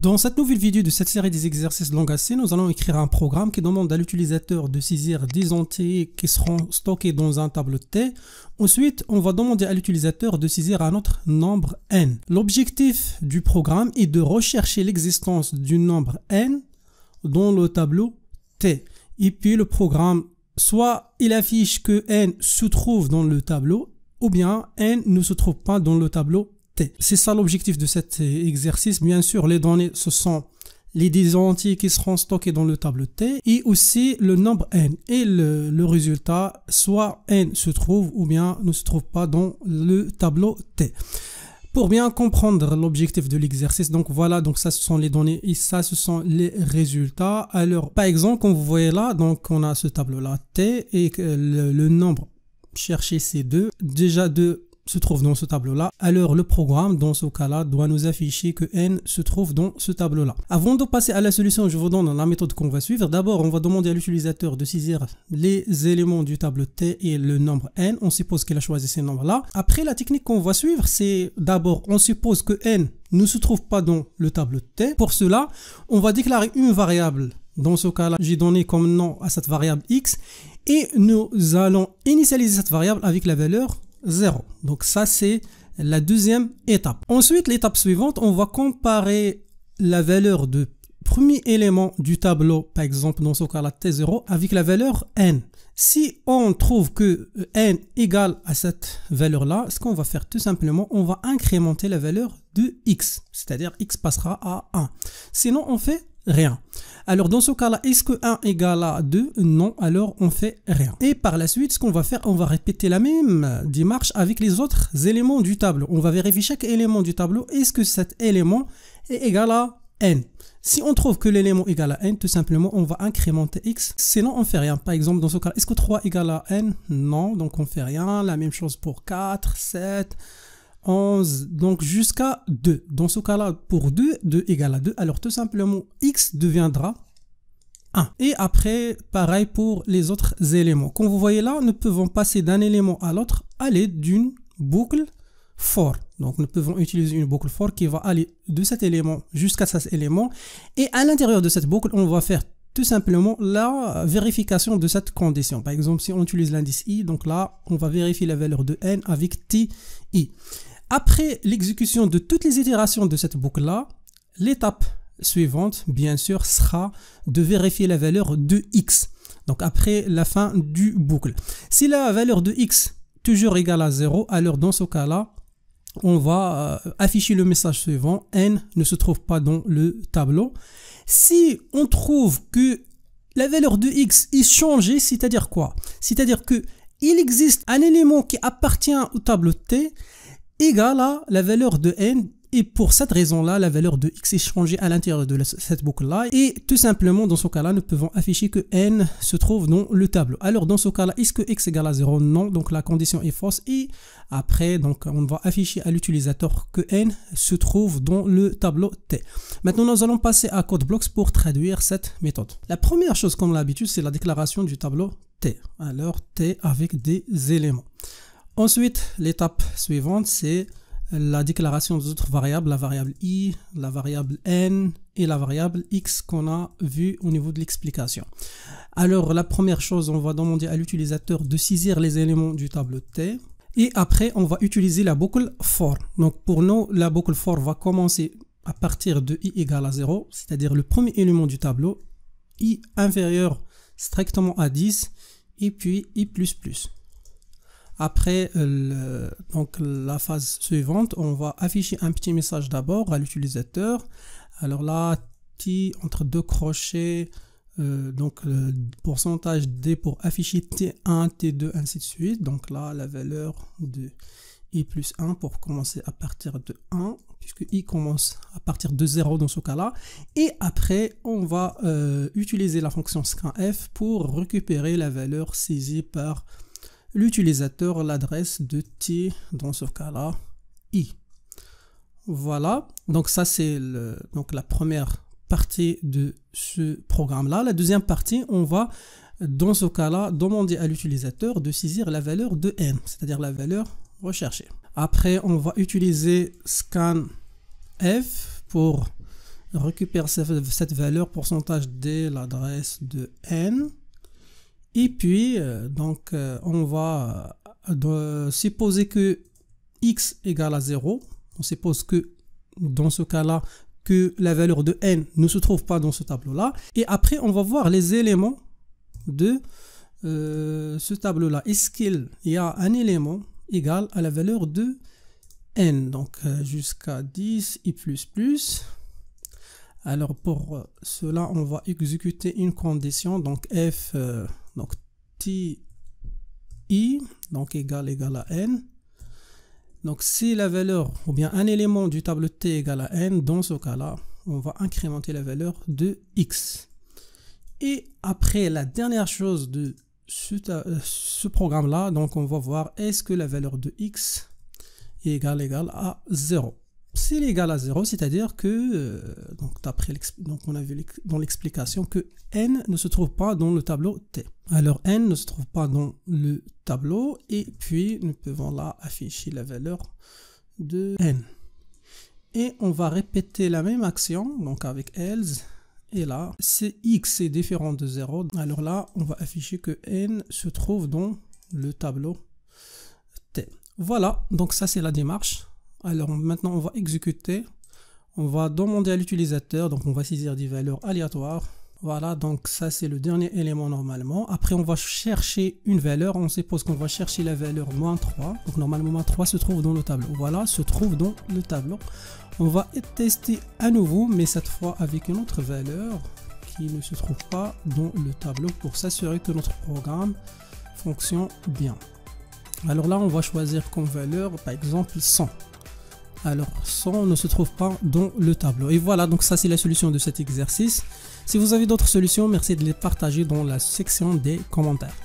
Dans cette nouvelle vidéo de cette série des exercices de langage C, nous allons écrire un programme qui demande à l'utilisateur de saisir des entiers qui seront stockés dans un tableau T. Ensuite, on va demander à l'utilisateur de saisir un autre nombre n. L'objectif du programme est de rechercher l'existence du nombre n dans le tableau T. Et puis le programme, soit il affiche que n se trouve dans le tableau, ou bien n ne se trouve pas dans le tableau T. C'est ça l'objectif de cet exercice. Bien sûr, les données, ce sont les 10 entiers qui seront stockés dans le tableau T et aussi le nombre n. Et le résultat, soit n se trouve ou bien ne se trouve pas dans le tableau T. Pour bien comprendre l'objectif de l'exercice, donc voilà, donc ça ce sont les données et ça ce sont les résultats. Alors, par exemple, comme vous voyez là, donc on a ce tableau-là T et le nombre cherché c'est 2. Déjà 2 se trouve dans ce tableau-là, alors le programme, dans ce cas-là, doit nous afficher que n se trouve dans ce tableau-là. Avant de passer à la solution, je vous donne la méthode qu'on va suivre. D'abord, on va demander à l'utilisateur de saisir les éléments du tableau T et le nombre n. On suppose qu'il a choisi ces nombres-là. Après, la technique qu'on va suivre, c'est d'abord, on suppose que n ne se trouve pas dans le tableau T. Pour cela, on va déclarer une variable. Dans ce cas-là, j'ai donné comme nom à cette variable x et nous allons initialiser cette variable avec la valeur 0. Donc ça c'est la deuxième étape. Ensuite, l'étape suivante, on va comparer la valeur de premier élément du tableau, par exemple dans ce cas-là T0, avec la valeur n. Si on trouve que n égale à cette valeur-là, ce qu'on va faire tout simplement, on va incrémenter la valeur de x, c'est-à-dire x passera à 1. Sinon, on fait rien. Alors dans ce cas-là, est-ce que 1 égale à 2? Non, alors on fait rien. Et par la suite, ce qu'on va faire, on va répéter la même démarche avec les autres éléments du tableau. On va vérifier chaque élément du tableau. Est-ce que cet élément est égal à n? Si on trouve que l'élément est égal à n, tout simplement, on va incrémenter x. Sinon, on fait rien. Par exemple, dans ce cas, est-ce que 3 égale à n? Non, donc on fait rien. La même chose pour 4, 7... 11, donc jusqu'à 2. Dans ce cas-là, pour 2, 2 égale à 2. Alors tout simplement, x deviendra 1. Et après, pareil pour les autres éléments. Comme vous voyez là, nous pouvons passer d'un élément à l'autre à l'aide d'une boucle for. Donc nous pouvons utiliser une boucle for qui va aller de cet élément jusqu'à cet élément. Et à l'intérieur de cette boucle, on va faire tout simplement la vérification de cette condition. Par exemple, si on utilise l'indice i, donc là, on va vérifier la valeur de n avec ti. Après l'exécution de toutes les itérations de cette boucle-là, l'étape suivante, bien sûr, sera de vérifier la valeur de x. Donc après la fin du boucle. Si la valeur de x toujours égale à 0, alors dans ce cas-là, on va afficher le message suivant, n ne se trouve pas dans le tableau. Si on trouve que la valeur de x est changée, c'est-à-dire quoi? C'est-à-dire que il existe un élément qui appartient au tableau T égale à la valeur de n, et pour cette raison-là, la valeur de x est changée à l'intérieur de cette boucle-là, et tout simplement, dans ce cas-là, nous pouvons afficher que n se trouve dans le tableau. Alors, dans ce cas-là, est-ce que x égale à 0? Non, donc la condition est fausse, et après, donc, on va afficher à l'utilisateur que n se trouve dans le tableau T. Maintenant, nous allons passer à CodeBlocks pour traduire cette méthode. La première chose, comme l'habitude, c'est la déclaration du tableau T. Alors, T avec des éléments. Ensuite, l'étape suivante, c'est la déclaration des autres variables, la variable i, la variable n et la variable x qu'on a vu au niveau de l'explication. Alors, la première chose, on va demander à l'utilisateur de saisir les éléments du tableau T. Et après, on va utiliser la boucle for. Donc, pour nous, la boucle for va commencer à partir de i égale à 0, c'est-à-dire le premier élément du tableau, i inférieur strictement à 10, et puis i++. Après donc la phase suivante, on va afficher un petit message d'abord à l'utilisateur. Alors là, t entre deux crochets, donc le pourcentage d pour afficher t1, t2, ainsi de suite. Donc là, la valeur de i plus 1 pour commencer à partir de 1, puisque i commence à partir de 0 dans ce cas-là. Et après, on va utiliser la fonction scanf pour récupérer la valeur saisie par l'utilisateur, l'adresse de t, dans ce cas-là, i. Voilà, donc ça c'est donc la première partie de ce programme-là. La deuxième partie, on va, dans ce cas-là, demander à l'utilisateur de saisir la valeur de n, c'est-à-dire la valeur recherchée. Après, on va utiliser scanf pour récupère cette valeur pourcentage de l'adresse de n. Et puis, on va supposer que x égale à 0. On suppose que dans ce cas-là, que la valeur de n ne se trouve pas dans ce tableau-là. Et après, on va voir les éléments de ce tableau-là. Est-ce qu'il y a un élément égal à la valeur de n? Donc, jusqu'à 10 et plus. Alors, pour cela, on va exécuter une condition. Donc, f, ti, donc égal à n. Donc, si la valeur, ou bien un élément du tableau t égale à n, dans ce cas-là, on va incrémenter la valeur de x. Et après, la dernière chose de ce programme-là, donc on va voir est-ce que la valeur de x est égale à 0. S'il est égal à 0, c'est-à-dire que, donc on a vu dans l'explication que n ne se trouve pas dans le tableau t. Alors n ne se trouve pas dans le tableau et puis nous pouvons là afficher la valeur de n. Et on va répéter la même action, donc avec else. Et là, si x est différent de 0, alors là, on va afficher que n se trouve dans le tableau t. Voilà, donc ça c'est la démarche. Alors maintenant, on va exécuter. On va demander à l'utilisateur, donc on va saisir des valeurs aléatoires. Voilà, donc ça c'est le dernier élément normalement. Après, on va chercher une valeur. On suppose qu'on va chercher la valeur -3. Donc normalement, -3 se trouve dans le tableau. Voilà, se trouve dans le tableau. On va tester à nouveau, mais cette fois avec une autre valeur qui ne se trouve pas dans le tableau pour s'assurer que notre programme fonctionne bien. Alors là, on va choisir comme valeur, par exemple, 100. Alors, 100 ne se trouve pas dans le tableau. Et voilà, donc ça c'est la solution de cet exercice. Si vous avez d'autres solutions, merci de les partager dans la section des commentaires.